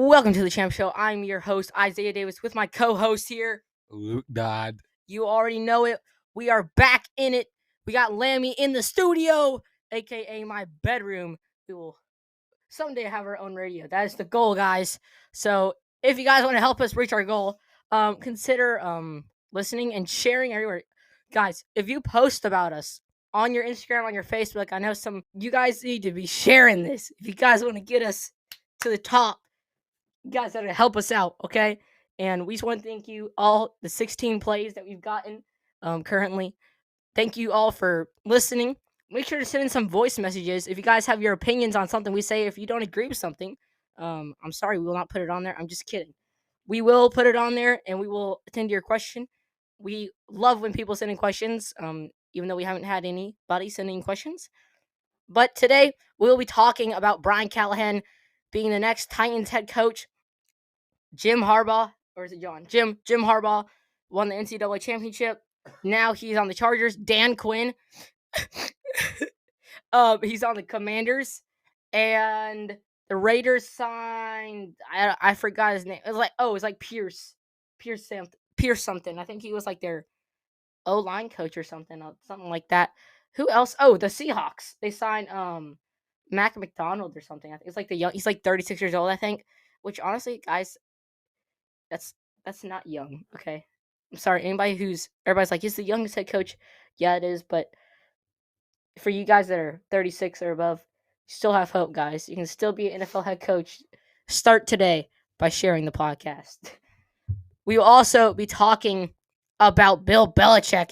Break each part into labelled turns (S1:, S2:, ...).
S1: Welcome to the Champ Show. I'm your host, Isaiah Davis, with my co-host here,
S2: Luke Dodd.
S1: You already know it. We are back in it. We got Lammy in the studio, aka my bedroom. We will someday have our own radio. That is the goal, guys. So if you guys want to help us reach our goal, consider listening and sharing everywhere. Guys, if you post about us on your Instagram, on your Facebook, I know some you guys need to be sharing this. If you guys want to get us to the top, you guys gotta help us out, okay? And we just want to thank you all, the 16 plays that we've gotten currently. Thank you all for listening. Make sure to send in some voice messages if you guys have your opinions on something we say. If you don't agree with something, I'm sorry, we will not put it on there. I'm just kidding. We will put it on there and we will attend to your question. We love when people send in questions, even though we haven't had anybody sending questions. But today we will be talking about Brian Callahan being the next Titans head coach. Jim Harbaugh, or is it John? Jim Harbaugh won the NCAA championship. Now he's on the Chargers. Dan Quinn, he's on the Commanders, and the Raiders signed. I forgot his name. It was like Pierce something. I think he was like their O-line coach or something like that. Who else? Oh, the Seahawks. They signed Mac McDonald or something. I think it's like he's like 36 years old, I think. Which honestly, guys, that's not young, okay? I'm sorry, everybody's like, he's the youngest head coach. Yeah, it is, but for you guys that are 36 or above, you still have hope, guys. You can still be an NFL head coach. Start today by sharing the podcast. We will also be talking about Bill Belichick.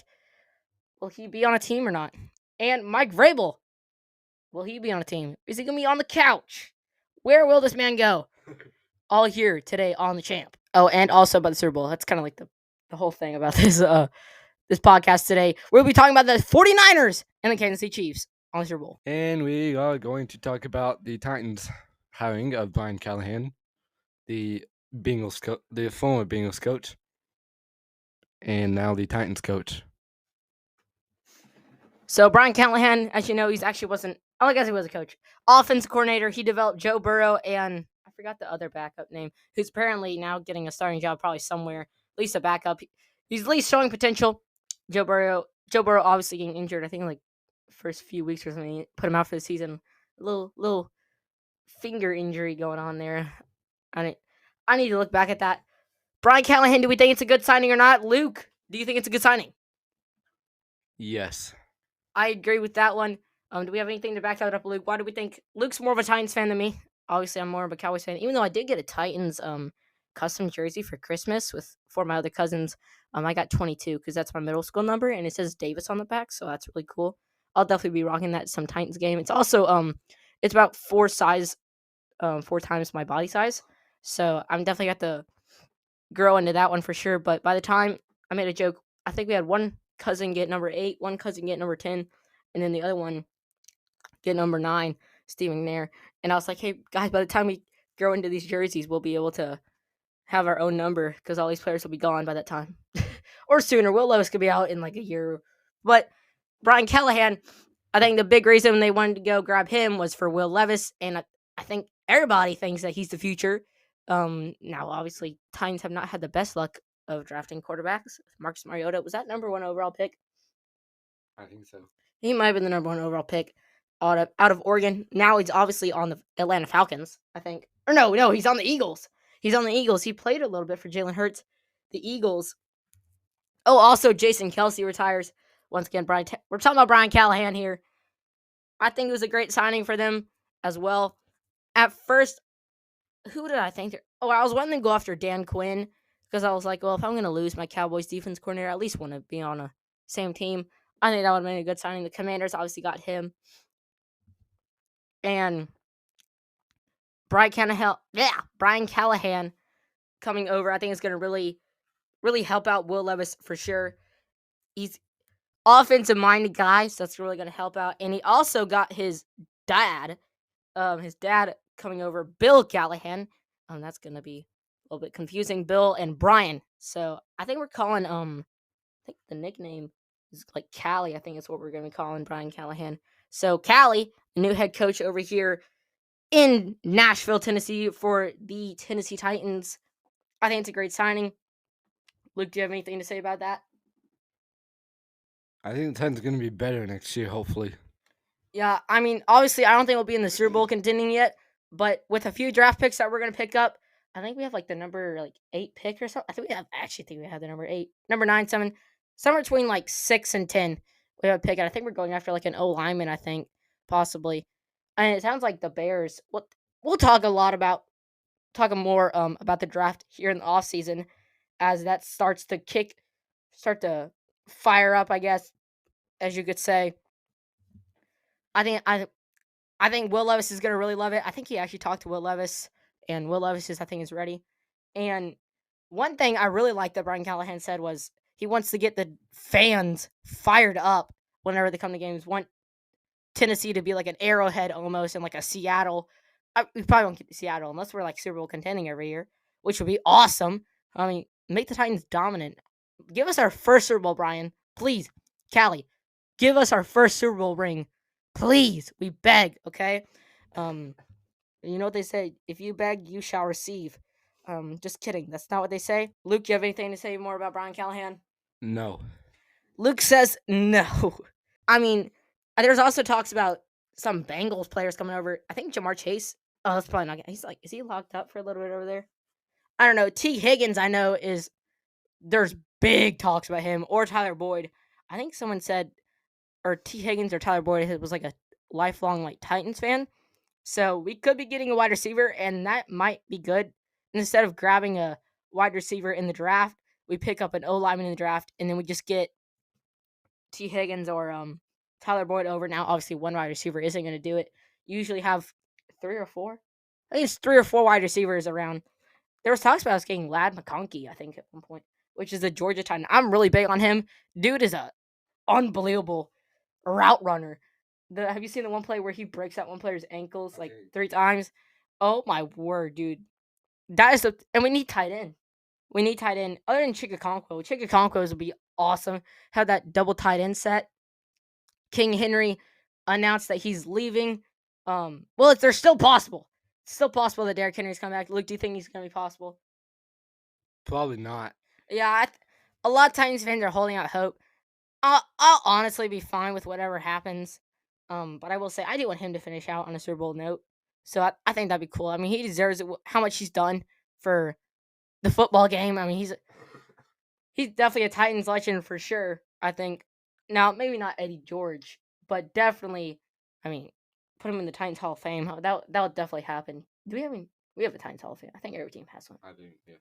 S1: Will he be on a team or not? And Mike Vrabel. Will he be on a team? Is he going to be on the couch? Where will this man go? All here today on the Champ. Oh, and also about the Super Bowl. That's kind of like the whole thing about this this podcast today. We'll be talking about the 49ers and the Kansas City Chiefs on the Super Bowl.
S2: And we are going to talk about the Titans hiring of Brian Callahan, the former Bengals coach, and now the Titans coach.
S1: So Brian Callahan, as you know, he wasn't. Oh, I guess he was a coach. Offensive coordinator. He developed Joe Burrow and I forgot the other backup name, who's apparently now getting a starting job probably somewhere, at least a backup. He's at least showing potential. Joe Burrow obviously getting injured, I think like first few weeks or something, put him out for the season. A little finger injury going on there. I need to look back at that. Brian Callahan, do we think it's a good signing or not? Luke, do you think it's a good signing?
S2: Yes.
S1: I agree with that one. Do we have anything to back that up, Luke? Why do we think Luke's more of a Titans fan than me? Obviously, I'm more of a Cowboys fan, even though I did get a Titans custom jersey for Christmas for my other cousins. I got 22 because that's my middle school number, and it says Davis on the back, so that's really cool. I'll definitely be rocking that some Titans game. It's also it's about 4 times my body size, so I'm definitely got to grow into that one for sure. But by the time I made a joke, I think we had one cousin get number 8, one cousin get number 10, and then the other one get number 9, Steve McNair. And I was like, hey, guys, by the time we grow into these jerseys, we'll be able to have our own number because all these players will be gone by that time. Or sooner. Will Levis could be out in like a year. But Brian Callahan, I think the big reason they wanted to go grab him was for Will Levis. And I think everybody thinks that he's the future. Now, obviously, Titans have not had the best luck of drafting quarterbacks. Marcus Mariota, was that number 1 overall pick?
S2: I think so.
S1: He might have been the number 1 overall pick out of Oregon. Now he's obviously on the Atlanta Falcons, I think. Or no, he's on the Eagles. He's on the Eagles. He played a little bit for Jalen Hurts. The Eagles. Oh, also Jason Kelce retires. Once again, we're talking about Brian Callahan here. I think it was a great signing for them as well. At first, who did I think? I was wanting to go after Dan Quinn because I was like, well, if I'm going to lose my Cowboys defense coordinator, I at least want to be on a same team. I think that would have been a good signing. The Commanders obviously got him. And Brian Callahan coming over, I think is going to really, really help out Will Levis for sure. He's offensive-minded guy, so that's really going to help out. And he also got his dad coming over, Bill Callahan. That's going to be a little bit confusing, Bill and Brian. So I think we're calling, I think the nickname is like Callie. I think is what we're going to be calling Brian Callahan. So Callie, the new head coach over here in Nashville, Tennessee for the Tennessee Titans. I think it's a great signing. Luke, do you have anything to say about that?
S2: I think the Titans are going to be better next year, hopefully.
S1: Yeah, I mean, obviously, I don't think we'll be in the Super Bowl contending yet, but with a few draft picks that we're gonna pick up, I think we have like the number like 8 pick or something. I think we have actually think we have the number 8, number 9, 7, somewhere between like 6 and 10. We have a pick, and I think we're going after like an O lineman. I think possibly, and it sounds like the Bears. We'll talk a lot about talking more about the draft here in the off season as that start to fire up. I guess as you could say. I think I think Will Levis is gonna really love it. I think he actually talked to Will Levis, and Will Levis is I think is ready. And one thing I really liked that Brian Callahan said was he wants to get the fans fired up whenever they come to games. Want Tennessee to be like an Arrowhead almost, and like a Seattle. We probably won't get to Seattle unless we're like Super Bowl contending every year, which would be awesome. I mean, make the Titans dominant. Give us our first Super Bowl, Brian. Please, Callie, give us our first Super Bowl ring. Please, we beg, okay? Um, you know what they say? If you beg, you shall receive. Just kidding. That's not what they say. Luke, you have anything to say more about Brian Callahan?
S2: No.
S1: Luke says no. I mean, there's also talks about some Bengals players coming over. I think Jamar Chase. Oh, that's probably not. He's like, is he locked up for a little bit over there? I don't know. T. Higgins, I know is there's big talks about him or Tyler Boyd. I think someone said or T. Higgins or Tyler Boyd was like a lifelong like Titans fan. So we could be getting a wide receiver, and that might be good. Instead of grabbing a wide receiver in the draft, we pick up an O lineman in the draft, and then we just get T. Higgins or Tyler Boyd over. Now, obviously, one wide receiver isn't going to do it. You usually have 3 or 4. I think it's 3 or 4 wide receivers around. There was talks about us getting Lad McConkey, I think, at one point, which is a Georgia Titan. I'm really big on him. Dude is a unbelievable route runner. Have you seen the one play where he breaks out one player's ankles like 3 times? Oh my word, dude! That is and we need tight end. We need tight end. Other than Chikakonkwo would be awesome. Have that double tight end set. King Henry announced that he's leaving. Well, they're still possible. It's still possible that Derrick Henry's coming back. Luke, do you think he's gonna be possible?
S2: Probably not.
S1: Yeah, a lot of Titans fans are holding out hope. I'll honestly be fine with whatever happens. But I will say I do want him to finish out on a Super Bowl note. So I think that'd be cool. I mean, he deserves it. How much he's done for the football game. I mean, he's definitely a Titans legend for sure. I think. Now maybe not Eddie George, but definitely. I mean, put him in the Titans Hall of Fame. That would definitely happen. Do we have any? We have a Titans Hall of Fame. I think every team has one.
S2: I think, yeah.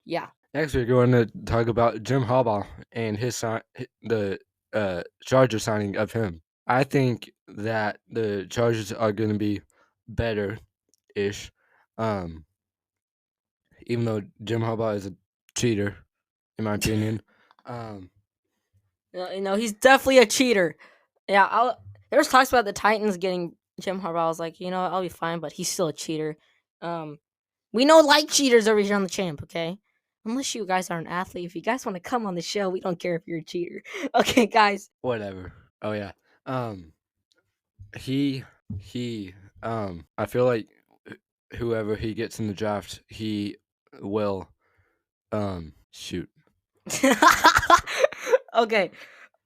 S1: Yeah.
S2: Next, we're going to talk about Jim Harbaugh and the Charger signing of him. I think that the Chargers are going to be better-ish, even though Jim Harbaugh is a cheater, in my opinion.
S1: He's definitely a cheater. Yeah, there was talks about the Titans getting Jim Harbaugh. I was like, I'll be fine, but he's still a cheater. Um, we know like cheaters over here on the champ, okay? Unless you guys are an athlete, if you guys want to come on the show, we don't care if you're a cheater. Okay, guys.
S2: Whatever. Oh yeah. He I feel like whoever he gets in the draft, he will shoot.
S1: Okay,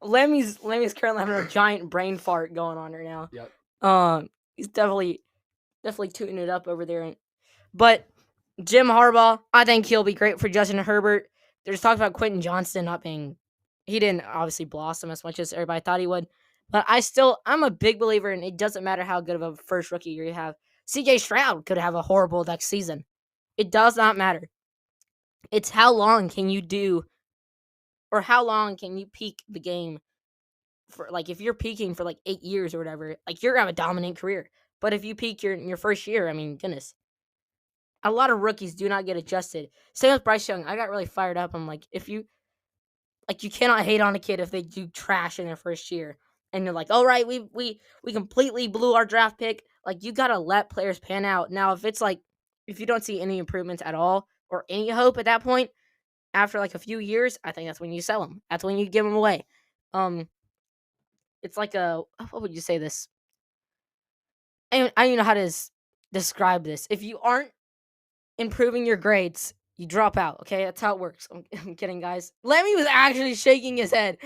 S1: Lemmy's currently having a giant brain fart going on right now.
S2: Yep.
S1: He's definitely tuning it up over there. But Jim Harbaugh, I think he'll be great for Justin Herbert. There's talk about Quentin Johnston not being. He didn't obviously blossom as much as everybody thought he would. But I'm a big believer in it doesn't matter how good of a first rookie year you have. CJ Stroud could have a horrible next season. It does not matter. It's how long can you do or how long can you peak the game for like if you're peaking for like 8 years or whatever, like you're gonna have a dominant career. But if you peak in your first year, I mean, goodness, a lot of rookies do not get adjusted. Same with Bryce Young. I got really fired up. I'm like, if you like, you cannot hate on a kid if they do trash in their first year, and you're like, all right, we completely blew our draft pick. Like, you gotta let players pan out. Now, if it's like, if you don't see any improvements at all or any hope at that point, after like a few years, I think that's when you sell them. That's when you give them away. It's like a what would you say this? I don't even know how to describe this. If you aren't improving your grades, you drop out. Okay, that's how it works. I'm kidding, guys. Lemmy was actually shaking his head.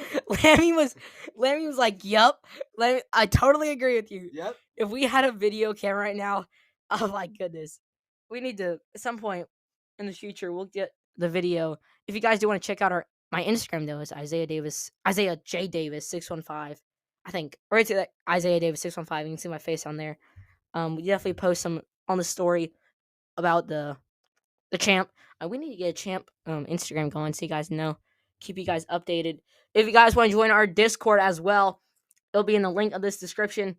S1: Lemmy was, Lemmy was like, "Yup." Lemmy, I totally agree with you.
S2: Yep.
S1: If we had a video camera right now, oh my goodness, we need to at some point in the future we'll get the video. If you guys do want to check out my Instagram though, is Isaiah J Davis 615. I think right to that Isaiah Davis 615. You can see my face on there. We definitely post some on the story about the champ. We need to get a champ Instagram going so you guys know. Keep you guys updated. If you guys want to join our Discord as well, it'll be in the link of this description.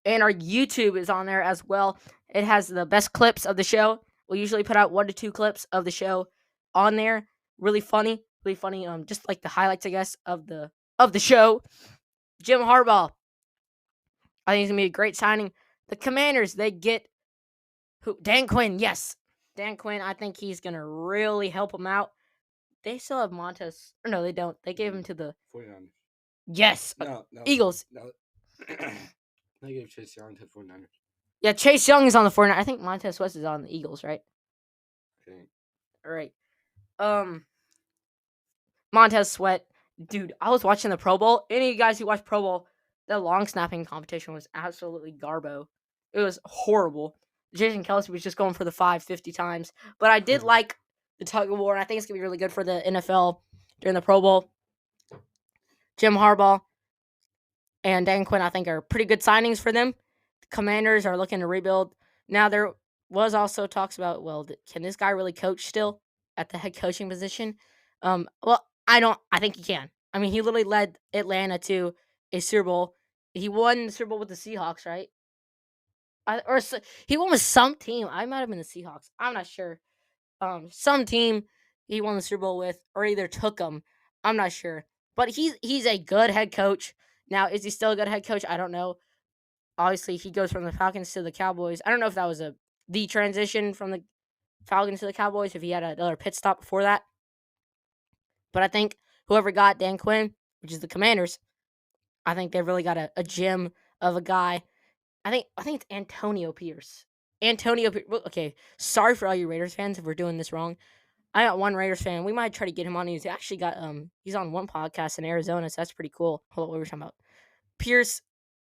S1: And our YouTube is on there as well. It has the best clips of the show. We'll usually put out 1 to 2 clips of the show on there. Really funny, really funny. Just like the highlights, I guess, of the show. Jim Harbaugh, I think it's gonna be a great signing. The Commanders, they get who? Dan Quinn, yes. Dan Quinn, I think he's going to really help them out. They still have Montez. Or no, they don't. They gave him to the
S2: 49ers.
S1: Yes.
S2: No.
S1: Eagles.
S2: No. They gave Chase Young to 49ers.
S1: Yeah, Chase Young is on the 49ers. I think Montez West is on the Eagles, right?
S2: Okay.
S1: All right. Montez Sweat. Dude, I was watching the Pro Bowl. Any of you guys who watch Pro Bowl, the long snapping competition was absolutely garbo. It was horrible. Jason Kelsey was just going for the 550 times. But I did like the tug of war, and I think it's going to be really good for the NFL during the Pro Bowl. Jim Harbaugh and Dan Quinn, I think, are pretty good signings for them. The Commanders are looking to rebuild. Now, there was also talks about, well, can this guy really coach still at the head coaching position? Well, I think he can. I mean, he literally led Atlanta to a Super Bowl. He won the Super Bowl with the Seahawks, right? He won with some team. I might have been the Seahawks. I'm not sure. Some team he won the Super Bowl with, or either took him. I'm not sure. But he's a good head coach. Now, is he still a good head coach? I don't know. Obviously, he goes from the Falcons to the Cowboys. I don't know if that was the transition from the Falcons to the Cowboys, if he had another pit stop before that. But I think whoever got Dan Quinn, which is the Commanders, I think they've really got a gem of a guy. I think it's Antonio Pierce. Okay, sorry for all you Raiders fans if we're doing this wrong. I got one Raiders fan. We might try to get him on. He's actually got he's on one podcast in Arizona, so that's pretty cool. Hold on, what were we talking about? Pierce,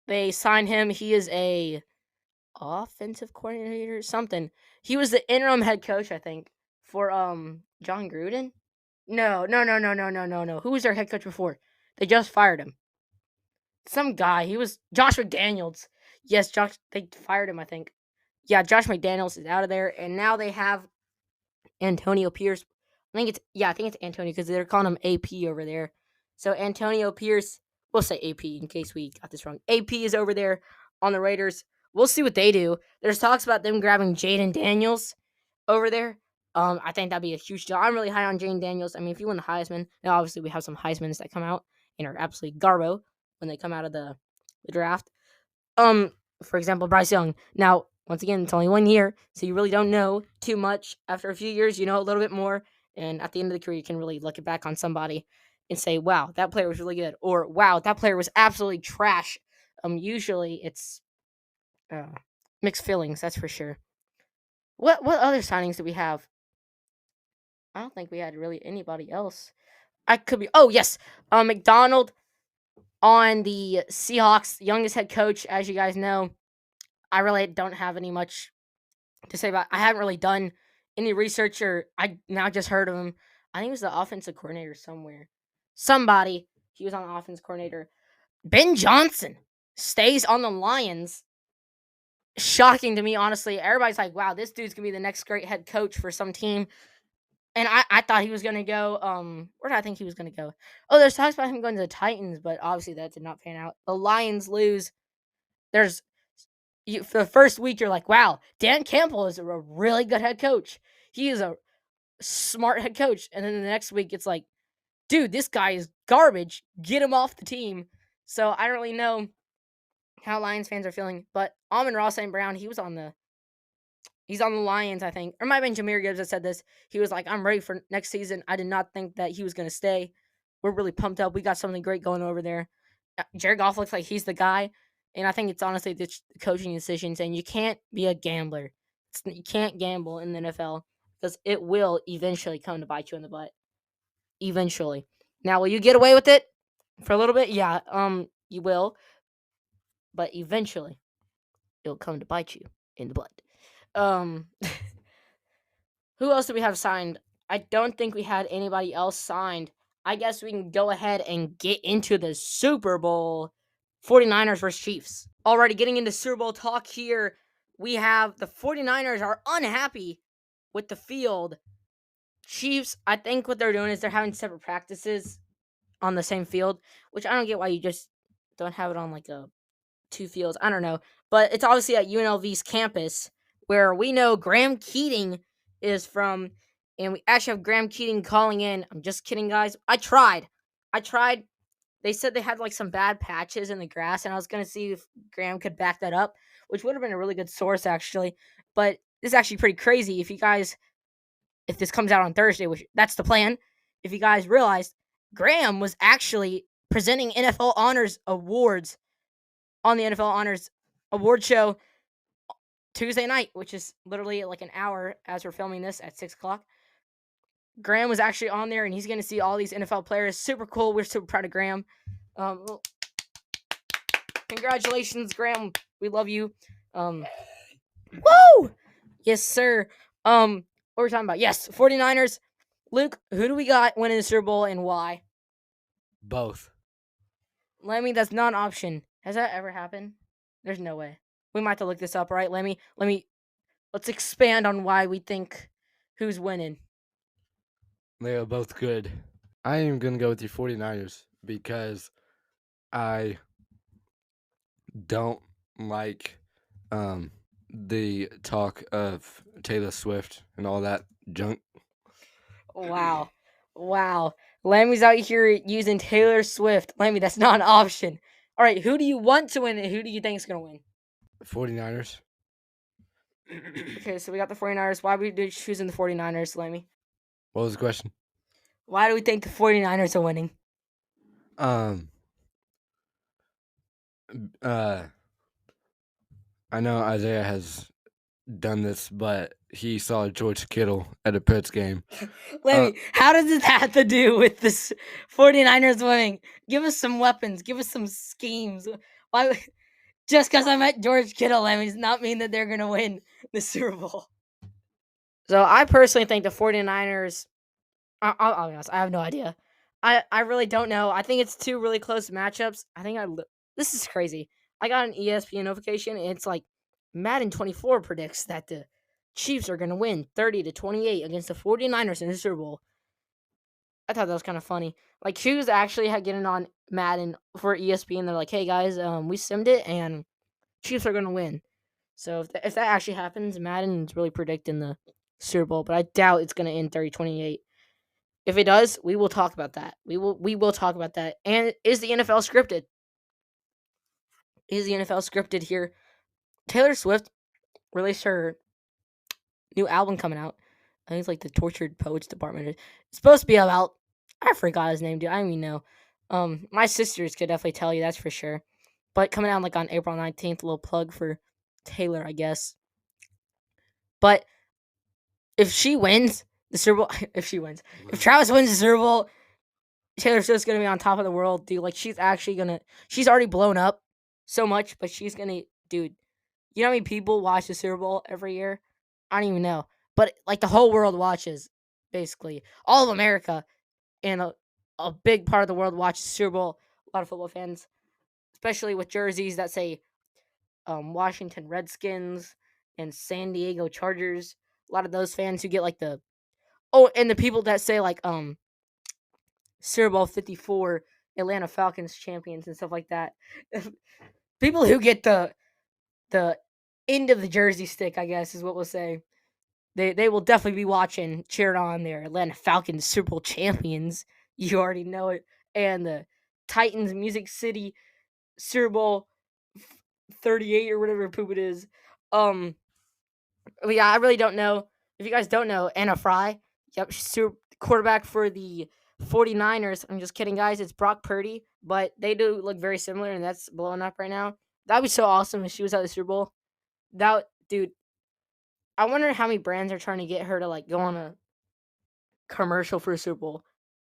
S1: they signed him. He is a offensive coordinator, something. He was the interim head coach, I think, for John Gruden. No. Who was their head coach before? They just fired him. Some guy. He was Josh McDaniels. Yes, Josh. They fired him, I think. Yeah, Josh McDaniels is out of there, and now they have Antonio Pierce. I think it's Antonio because they're calling him AP over there. So Antonio Pierce, we'll say AP in case we got this wrong. AP is over there on the Raiders. We'll see what they do. There's talks about them grabbing Jaden Daniels over there. I think that'd be a huge deal. I'm really high on Jaden Daniels. I mean, if you win the Heisman, now obviously we have some Heismans that come out and are absolutely garbo when they come out of the draft. For example, Bryce Young. Now, once again, it's only 1 year, so you really don't know too much. After a few years, you know a little bit more, and at the end of the career, you can really look it back on somebody and say, "Wow, that player was really good," or "Wow, that player was absolutely trash." Usually it's mixed feelings, that's for sure. What other signings do we have? I don't think we had really anybody else. I could be. Oh yes, McDonald on the Seahawks, youngest head coach, as you guys know. I really don't have any much to say about. I haven't really done any research, or I now just heard of him. I think he was the offensive coordinator somewhere. Somebody he was on the offense coordinator. Ben Johnson stays on the Lions. Shocking to me, honestly. Everybody's like, "Wow, this dude's gonna be the next great head coach for some team." And I thought he was gonna go. Where did I think he was gonna go? Oh, there's talks about him going to the Titans, but obviously that did not pan out. The Lions lose. There's for the first week, you're like, wow, Dan Campbell is a really good head coach. He is a smart head coach. And then the next week, it's like, dude, this guy is garbage. Get him off the team. So I don't really know how Lions fans are feeling. But Amon-Ra St. Brown, he's on the Lions, I think. Or it might have been Jameer Gibbs that said this. He was like, I'm ready for next season. I did not think that he was going to stay. We're really pumped up. We got something great going over there. Jared Goff looks like he's the guy. And I think it's honestly the coaching decisions, and you can't be a gambler. You can't gamble in the NFL because it will eventually come to bite you in the butt. Eventually. Now, will you get away with it for a little bit? Yeah, you will, but eventually it'll come to bite you in the butt. Um, who else do we have signed? I don't think we had anybody else signed. I guess we can go ahead and get into the Super Bowl. 49ers versus Chiefs. Already getting into Super Bowl talk here. We have the 49ers are unhappy with the field. Chiefs, I think what they're doing is they're having separate practices on the same field, which I don't get why you just don't have it on like a two fields. I don't know. But it's obviously at UNLV's campus where we know Graham Keating is from. And we actually have Graham Keating calling in. I'm just kidding, guys. I tried. They said they had like some bad patches in the grass, and I was going to see if Graham could back that up, which would have been a really good source, actually. But this is actually pretty crazy. If this comes out on Thursday, which that's the plan, if you guys realized, Graham was actually presenting NFL Honors Awards on the NFL Honors Award show Tuesday night, which is literally like an hour as we're filming this at 6 o'clock. Graham was actually on there, and he's going to see all these NFL players. Super cool. We're super proud of Graham. Congratulations, Graham. We love you. Woo! Yes, sir. What we're talking about? Yes, 49ers. Luke, who do we got winning the Super Bowl and why?
S2: Both.
S1: Lemmy, that's not an option. Has that ever happened? There's no way. We might have to look this up, right? Let's expand on why we think who's winning.
S2: They are both good. I am going to go with your 49ers because I don't like the talk of Taylor Swift and all that junk.
S1: Wow. Lammy's out here using Taylor Swift. Lammy, that's not an option. All right, who do you want to win and who do you think is going to win?
S2: 49ers.
S1: Okay, so we got the 49ers. Why are we choosing the 49ers, Lammy?
S2: What was the question?
S1: Why do we think the 49ers are winning?
S2: I know Isaiah has done this, but he saw George Kittle at a Pets game.
S1: Lemmy, how does this have to do with this 49ers winning? Give us some weapons. Give us some schemes. Why? Just because I met George Kittle, Lemmy, does not mean that they're going to win the Super Bowl. So I personally think the 49ers, I'll be honest, I have no idea. I really don't know. I think it's two really close matchups. This is crazy. I got an ESPN notification, and it's like Madden 24 predicts that the Chiefs are going to win 30-28 against the 49ers in the Super Bowl. I thought that was kind of funny. Like, she was actually getting on Madden for ESPN. They're like, hey, guys, we simmed it, and Chiefs are going to win. So if that actually happens, Madden's really predicting the Super Bowl, but I doubt it's going to end 30-28. If it does, we will talk about that. We will talk about that. And is the NFL scripted? Is the NFL scripted here? Taylor Swift released her new album coming out. I think it's like the Tortured Poets Department. It's supposed to be about, I forgot his name, dude. I don't even know. My sisters could definitely tell you, that's for sure. But coming out like on April 19th, a little plug for Taylor, I guess. But if she wins the Super Bowl, if Travis wins the Super Bowl, Taylor Swift's gonna be on top of the world, dude. Like, she's already blown up so much, but she's gonna, dude. You know how many people watch the Super Bowl every year? I don't even know. But like the whole world watches, basically. All of America and a big part of the world watches the Super Bowl. A lot of football fans, especially with jerseys that say Washington Redskins and San Diego Chargers. A lot of those fans who get like and the people that say like Super Bowl 54 Atlanta Falcons champions and stuff like that. People who get the end of the jersey stick, I guess, is what we'll say. They will definitely be watching, cheering on their Atlanta Falcons Super Bowl champions. You already know it. And the Titans Music City Super Bowl 38 or whatever poop it is. Yeah, I really don't know. If you guys don't know, Anna Fry, yep, she's quarterback for the 49ers. I'm just kidding, guys. It's Brock Purdy, but they do look very similar, and that's blowing up right now. That'd be so awesome if she was at the Super Bowl. That dude, I wonder how many brands are trying to get her to like go on a commercial for a Super Bowl.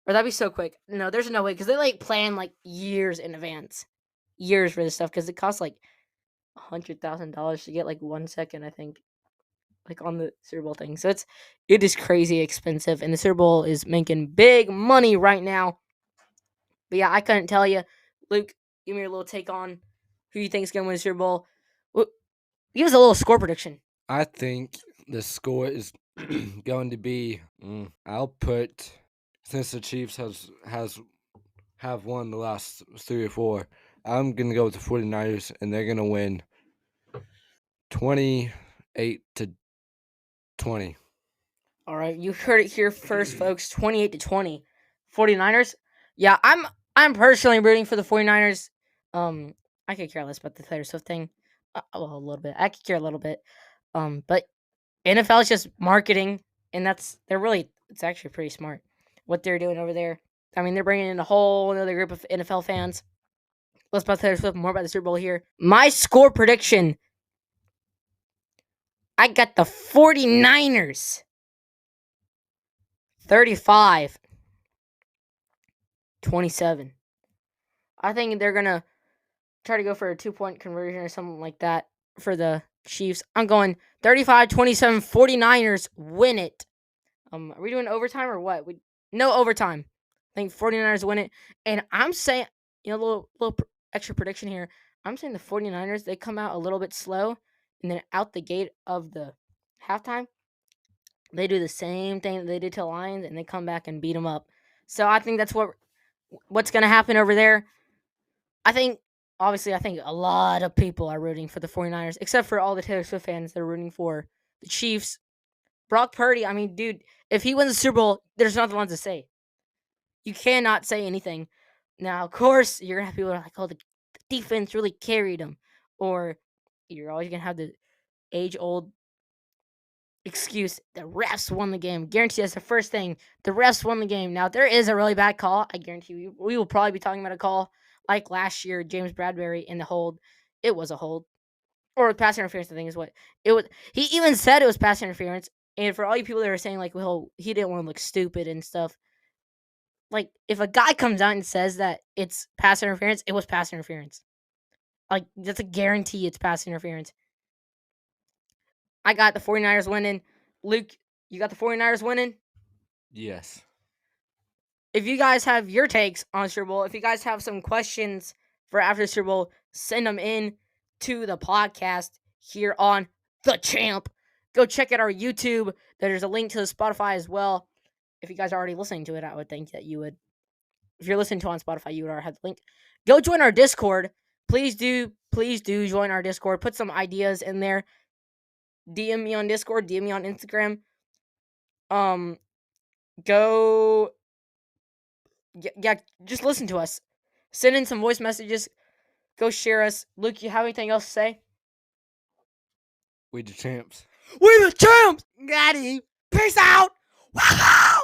S1: Or that'd be so quick. No, there's no way because they like plan like years in advance, years for this stuff because it costs like $100,000 to get like 1 second, I think, like on the Super Bowl thing. So it is crazy expensive, and the Super Bowl is making big money right now. But yeah, I couldn't tell you, Luke. Give me your little take on who you think is gonna win the Super Bowl. Give us a little score prediction.
S2: I think the score is going to be. I'll put, since the Chiefs have won the last 3 or 4. I'm gonna go with the 49ers, and they're gonna win 28-20.
S1: All right, you heard it here first, folks. 28-20, 49ers. Yeah, I'm personally rooting for the 49ers. I could care less about the Taylor Swift thing. Well, a little bit. I could care a little bit. But NFL is just marketing, and it's actually pretty smart what they're doing over there. I mean, they're bringing in a whole another group of NFL fans. Less about Taylor Swift, more about the Super Bowl here. My score prediction, I got the 49ers 35-27. I think they're going to try to go for a 2-point conversion or something like that for the Chiefs. I'm going 35-27, 49ers win it. Are we doing overtime or what? No overtime. I think 49ers win it. And I'm saying, a little extra prediction here. I'm saying the 49ers, they come out a little bit slow, and then out the gate of the halftime, they do the same thing that they did to the Lions, and they come back and beat them up. So I think that's what's going to happen over there. I think a lot of people are rooting for the 49ers, except for all the Taylor Swift fans that are rooting for the Chiefs. Brock Purdy, I mean, dude, if he wins the Super Bowl, there's nothing left to say. You cannot say anything. Now, of course, you're going to have people like, oh, the defense really carried him. Or you're always going to have the age-old excuse, the refs won the game. Guarantee that's the first thing. The refs won the game. Now, if there is a really bad call, I guarantee you, we will probably be talking about a call like last year, James Bradbury in the hold. It was a hold. Or pass interference, I think is what it was. He even said it was pass interference. And for all you people that are saying, like, well, he didn't want to look stupid and stuff, like, if a guy comes out and says that it's pass interference, it was pass interference. Like, that's a guarantee it's pass interference. I got the 49ers winning. Luke, you got the 49ers winning?
S2: Yes.
S1: If you guys have your takes on Super Bowl, if you guys have some questions for after the Super Bowl, send them in to the podcast here on The Champ. Go check out our YouTube. There's a link to the Spotify as well. If you guys are already listening to it, I would think that you would. If you're listening to it on Spotify, you would already have the link. Go join our Discord. Please do join our Discord. Put some ideas in there. DM me on Discord. DM me on Instagram. Go. Yeah, just listen to us. Send in some voice messages. Go share us. Luke, you have anything else to say?
S2: We the champs.
S1: We the champs! Got him. Peace out! Wow!